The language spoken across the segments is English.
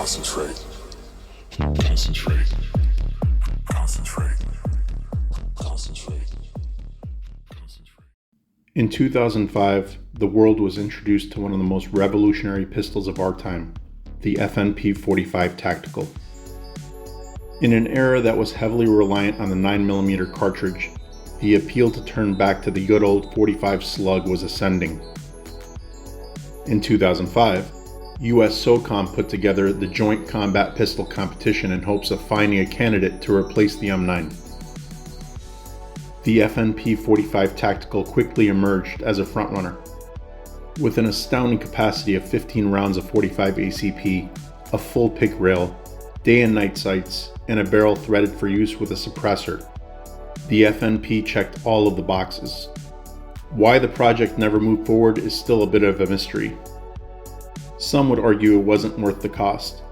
Concentrate. Concentrate. Concentrate. Concentrate. In 2005, the world was introduced to one of the most revolutionary pistols of our time, the FNP-45 Tactical. In an era that was heavily reliant on the 9mm cartridge, the appeal to turn back to the good old .45 slug was ascending. In 2005, US SOCOM put together the Joint Combat Pistol Competition in hopes of finding a candidate to replace the M9. The FNP-45 Tactical quickly emerged as a frontrunner. With an astounding capacity of 15 rounds of .45 ACP, a full pick rail, day and night sights, and a barrel threaded for use with a suppressor, the FNP checked all of the boxes. Why the project never moved forward is still a bit of a mystery. Some would argue it wasn't worth the cost.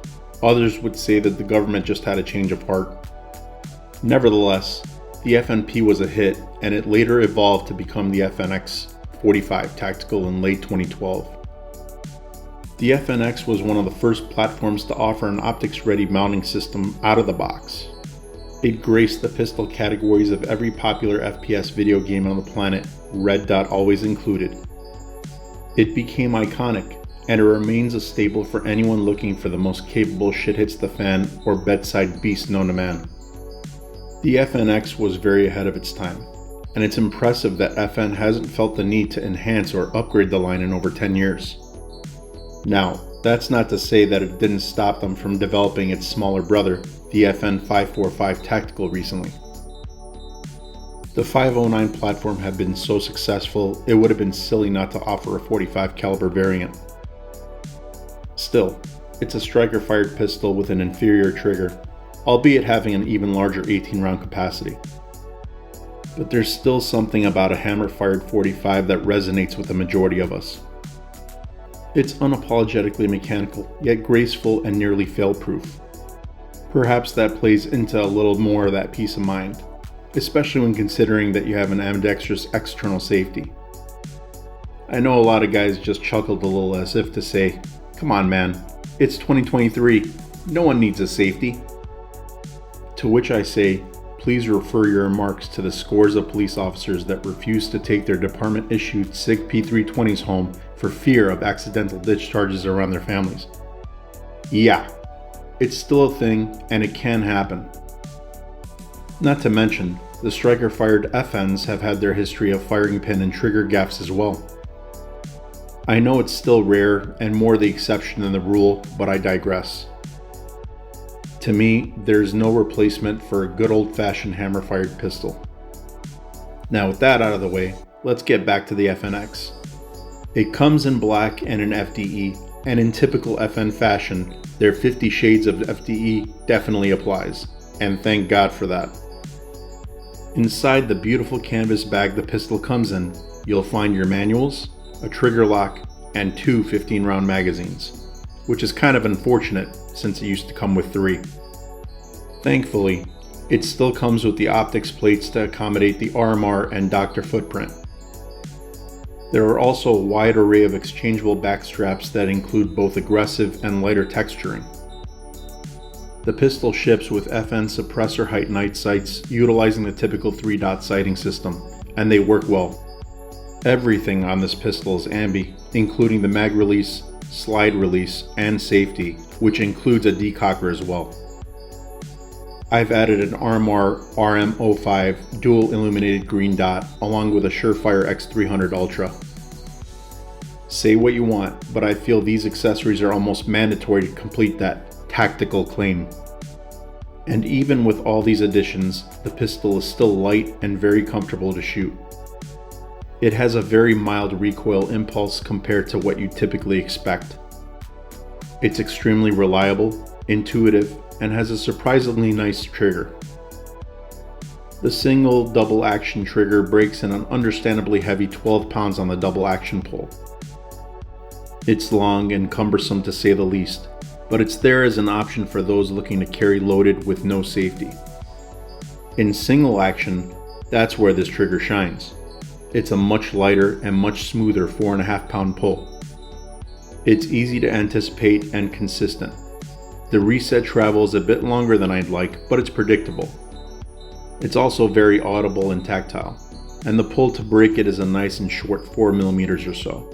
Others would say that the government just had a change of heart. Nevertheless, the FNP was a hit, and it later evolved to become the FNX-45 Tactical in late 2012. The FNX was one of the first platforms to offer an optics-ready mounting system out of the box. It graced the pistol categories of every popular FPS video game on the planet, red dot always included. It became iconic, and it remains a staple for anyone looking for the most capable shit-hits-the-fan or bedside beast known to man. The FNX was very ahead of its time, and it's impressive that FN hasn't felt the need to enhance or upgrade the line in over 10 years. Now, that's not to say that it didn't stop them from developing its smaller brother, the FN-545 Tactical, recently. The 509 platform had been so successful, it would have been silly not to offer a .45 caliber variant. Still, it's a striker-fired pistol with an inferior trigger, albeit having an even larger 18-round capacity. But there's still something about a hammer-fired .45 that resonates with the majority of us. It's unapologetically mechanical, yet graceful and nearly fail-proof. Perhaps that plays into a little more of that peace of mind, especially when considering that you have an ambidextrous external safety. I know a lot of guys just chuckled a little as if to say, "Come on man, it's 2023, no one needs a safety." To which I say, please refer your remarks to the scores of police officers that refuse to take their department-issued SIG P320s home for fear of accidental discharges around their families. Yeah, it's still a thing and it can happen. Not to mention, the striker-fired FNs have had their history of firing pin and trigger gaffes as well. I know it's still rare and more the exception than the rule, but I digress. To me, there's no replacement for a good old-fashioned hammer-fired pistol. Now with that out of the way, let's get back to the FNX. It comes in black and in FDE, and in typical FN fashion, their 50 shades of FDE definitely applies, and thank God for that. Inside the beautiful canvas bag the pistol comes in, you'll find your manuals, a trigger lock, and 2 15-round magazines, which is kind of unfortunate since it used to come with 3. Thankfully, it still comes with the optics plates to accommodate the RMR and Dr. footprint. There are also a wide array of exchangeable back straps that include both aggressive and lighter texturing. The pistol ships with FN suppressor height night sights utilizing the typical 3-dot sighting system, and they work well. Everything on this pistol is ambi, including the mag release, slide release, and safety, which includes a decocker as well. I've added an RMR RM05 dual illuminated green dot along with a Surefire X300 Ultra. Say what you want, but I feel these accessories are almost mandatory to complete that tactical claim. And even with all these additions, the pistol is still light and very comfortable to shoot. It has a very mild recoil impulse compared to what you typically expect. It's extremely reliable, intuitive, and has a surprisingly nice trigger. The single double action trigger breaks in an understandably heavy 12 pounds on the double action pull. It's long and cumbersome to say the least, but it's there as an option for those looking to carry loaded with no safety. In single action, that's where this trigger shines. It's a much lighter and much smoother 4.5 pound pull. It's easy to anticipate and consistent. The reset travel is a bit longer than I'd like, but it's predictable. It's also very audible and tactile, and the pull to break it is a nice and short 4mm or so.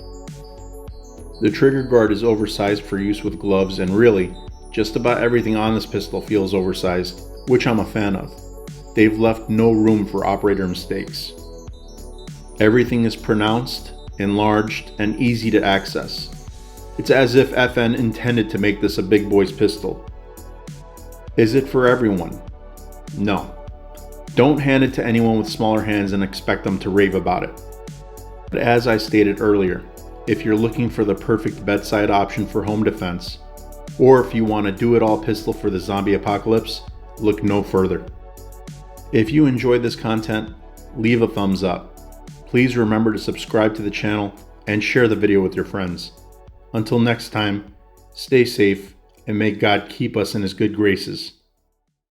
The trigger guard is oversized for use with gloves, and really, just about everything on this pistol feels oversized, which I'm a fan of. They've left no room for operator mistakes. Everything is pronounced, enlarged, and easy to access. It's as if FN intended to make this a big boy's pistol. Is it for everyone? No. Don't hand it to anyone with smaller hands and expect them to rave about it. But as I stated earlier, if you're looking for the perfect bedside option for home defense, or if you want a do-it-all pistol for the zombie apocalypse, look no further. If you enjoyed this content, leave a thumbs up. Please remember to subscribe to the channel and share the video with your friends. Until next time, stay safe and may God keep us in His good graces.